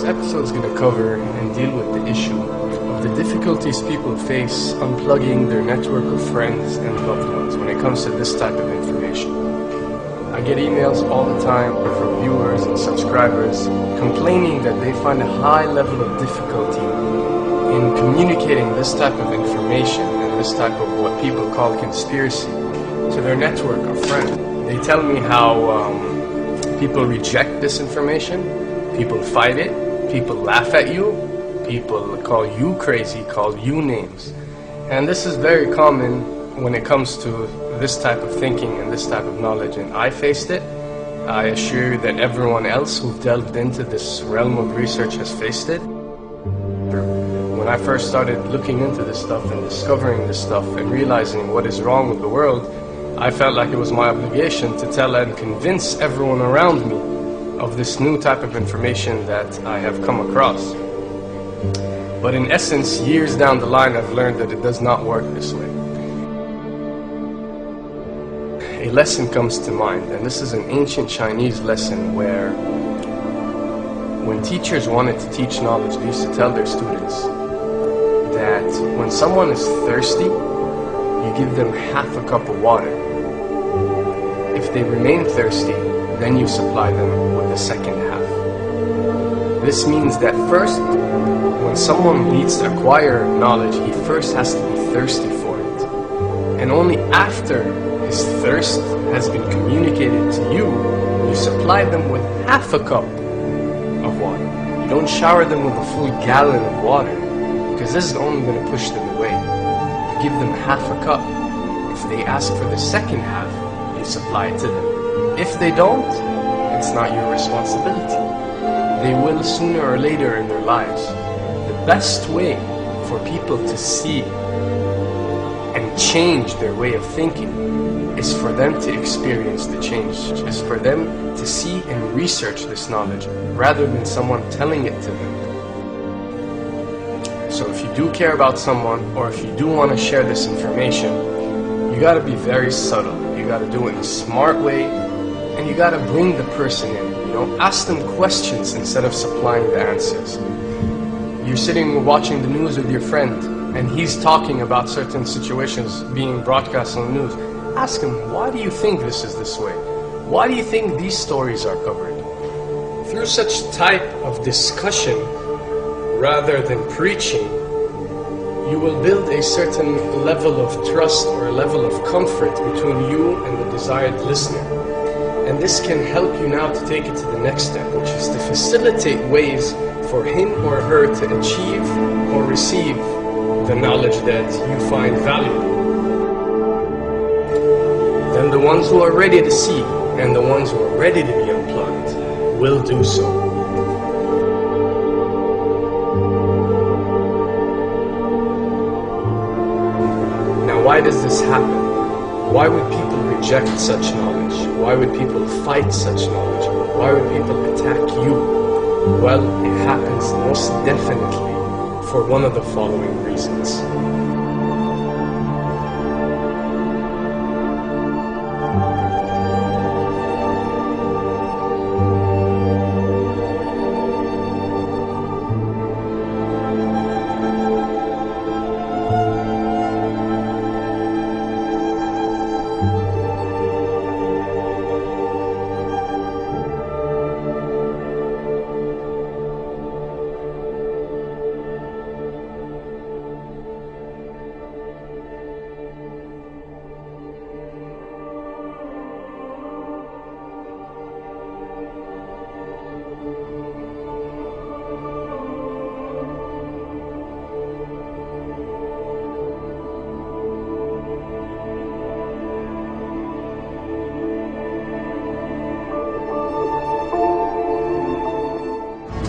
episode is going to cover and deal with the issue of the difficulties people face unplugging their network of friends and loved ones when it comes to this type of information. I get emails all the time from viewers and subscribers complaining that they find a high level of difficulty in communicating this type of information and this type of what people call conspiracy to their network of friends. They tell me how people reject this information, people fight it, people laugh at you, people call you crazy, call you names. And this is very common when it comes to this type of thinking and this type of knowledge, and I faced it. I assure you that everyone else who've delved into this realm of research has faced it. When I first started looking into this stuff and discovering this stuff and realizing what is wrong with the world, I felt like it was my obligation to tell and convince everyone around me of this new type of information that I have come across. But in essence, years down the line, I've learned that it does not work this way. A lesson comes to mind, and this is an ancient Chinese lesson where when teachers wanted to teach knowledge, they used to tell their students that when someone is thirsty, you give them half a cup of water. If they remain thirsty, then you supply them with the second half. This means that first, when someone needs to acquire knowledge, he first has to be thirsty for it. And only after his thirst has been communicated to you, you supply them with half a cup of water. You don't shower them with a full gallon of water, because this is only going to push them away. You give them half a cup. If they ask for the second half, you supply it to them. If they don't, it's not your responsibility. They will sooner or later in their lives. The best way for people to see and change their way of thinking is for them to experience the change, is for them to see and research this knowledge rather than someone telling it to them. So if you do care about someone, or if you do want to share this information, you got to be very subtle. You got to do it in a smart way, and you got to bring the person in. You know, ask them questions instead of supplying the answers. You're sitting watching the news with your friend, and he's talking about certain situations being broadcast on the news. Ask him, why do you think this is this way? Why do you think these stories are covered? Through such type of discussion, rather than preaching, you will build a certain level of trust or a level of comfort between you and the desired listener. And this can help you now to take it to the next step, which is to facilitate ways for him or her to achieve or receive the knowledge that you find valuable. Then the ones who are ready to see and the ones who are ready to be unplugged will do so. Why does this happen? Why would people reject such knowledge? Why would people fight such knowledge? Why would people attack you? Well, it happens most definitely for one of the following reasons.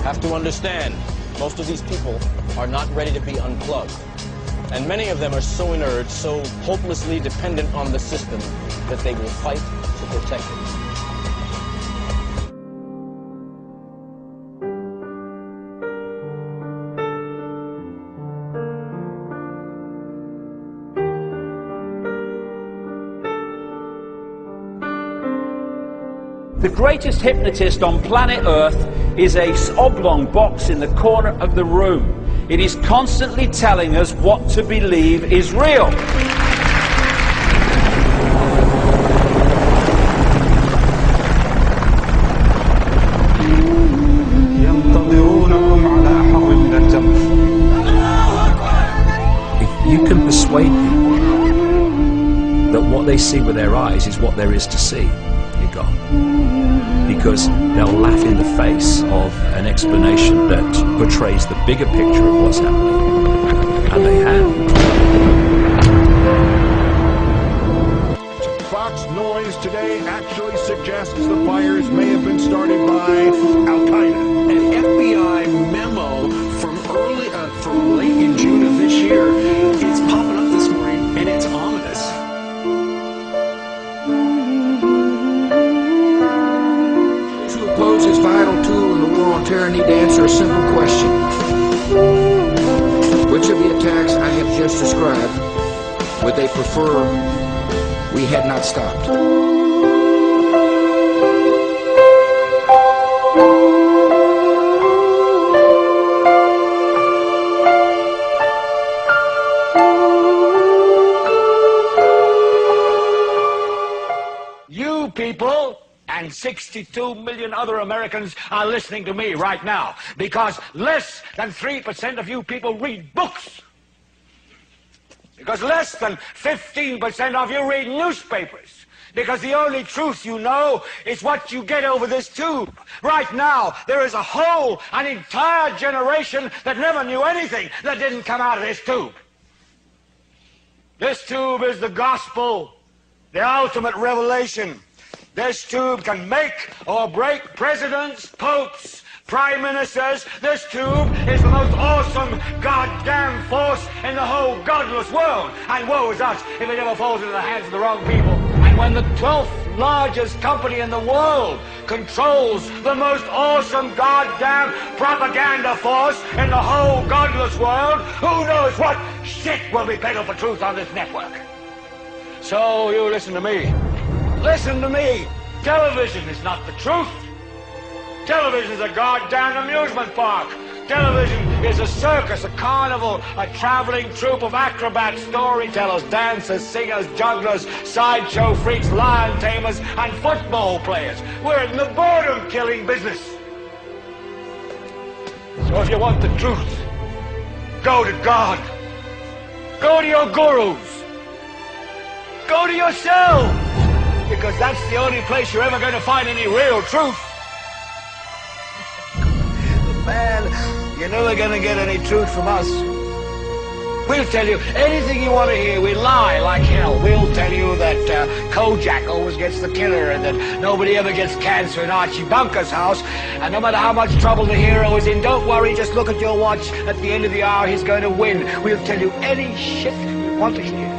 Have to understand, most of these people are not ready to be unplugged. And many of them are so inert, so hopelessly dependent on the system, that they will fight to protect it. The greatest hypnotist on planet Earth is a oblong box in the corner of the room. It is constantly telling us what to believe is real. If you can persuade people that what they see with their eyes is what there is to see, you're gone. Because they'll laugh in the face of an explanation that portrays the bigger picture of what's happening. And they have. Fox noise today actually suggests the fires may have been started by Al-Qaeda. An FBI memo from late in June of this year is popping up this morning, and it's ominous. Those who oppose this vital tool in the war on terror need to answer a simple question. Which of the attacks I have just described would they prefer we had not stopped? You people and 62 million other Americans are listening to me right now because less than 3% of you people read books. Because less than 15% of you read newspapers. Because the only truth you know is what you get over this tube. Right now, there is an entire generation that never knew anything that didn't come out of this tube. This tube is the gospel, the ultimate revelation. This tube can make or break presidents, popes, prime ministers. This tube is the most awesome goddamn force in the whole godless world. And woe is us if it ever falls into the hands of the wrong people. And when the 12th largest company in the world controls the most awesome goddamn propaganda force in the whole godless world, who knows what shit will be peddled for truth on this network. So you listen to me. Listen to me. Television is not the truth. Television is a goddamn amusement park. Television is a circus, a carnival, a traveling troupe of acrobats, storytellers, dancers, singers, jugglers, sideshow freaks, lion tamers, and football players. We're in the boredom-killing business. So if you want the truth, go to God. Go to your gurus. Go to yourself. Because that's the only place you're ever going to find any real truth. Man, you're never going to get any truth from us. We'll tell you anything you want to hear. We lie like hell. We'll tell you that Kojak always gets the killer and that nobody ever gets cancer in Archie Bunker's house. And no matter how much trouble the hero is in, don't worry, just look at your watch. At the end of the hour, he's going to win. We'll tell you any shit you want to hear.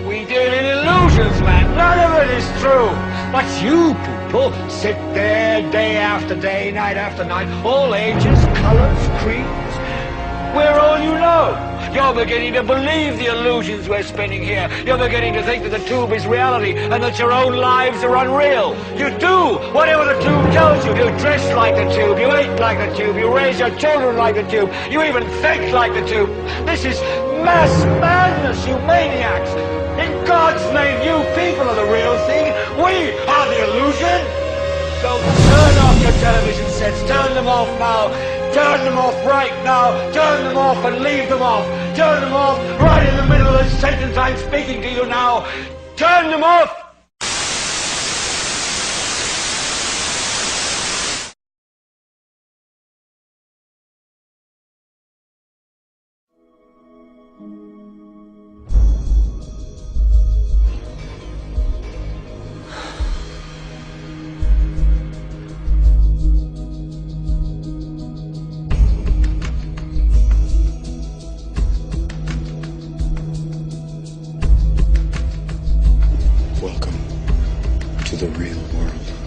We deal in illusions, man. None of it is true. But you people sit there day after day, night after night, all ages, colors, creeds. We're all you know. You're beginning to believe the illusions we're spinning here. You're beginning to think that the tube is reality and that your own lives are unreal. You do whatever the tube tells you. You dress like the tube. You eat like the tube. You raise your children like the tube. You even think like the tube. This is mass madness, you maniacs. In God's name, you people are the real thing. We are the illusion. So turn off your television sets. Turn them off now. Turn them off right now. Turn them off and leave them off. Turn them off right in the middle of the sentence I'm speaking to you now. Turn them off. Welcome to the real world.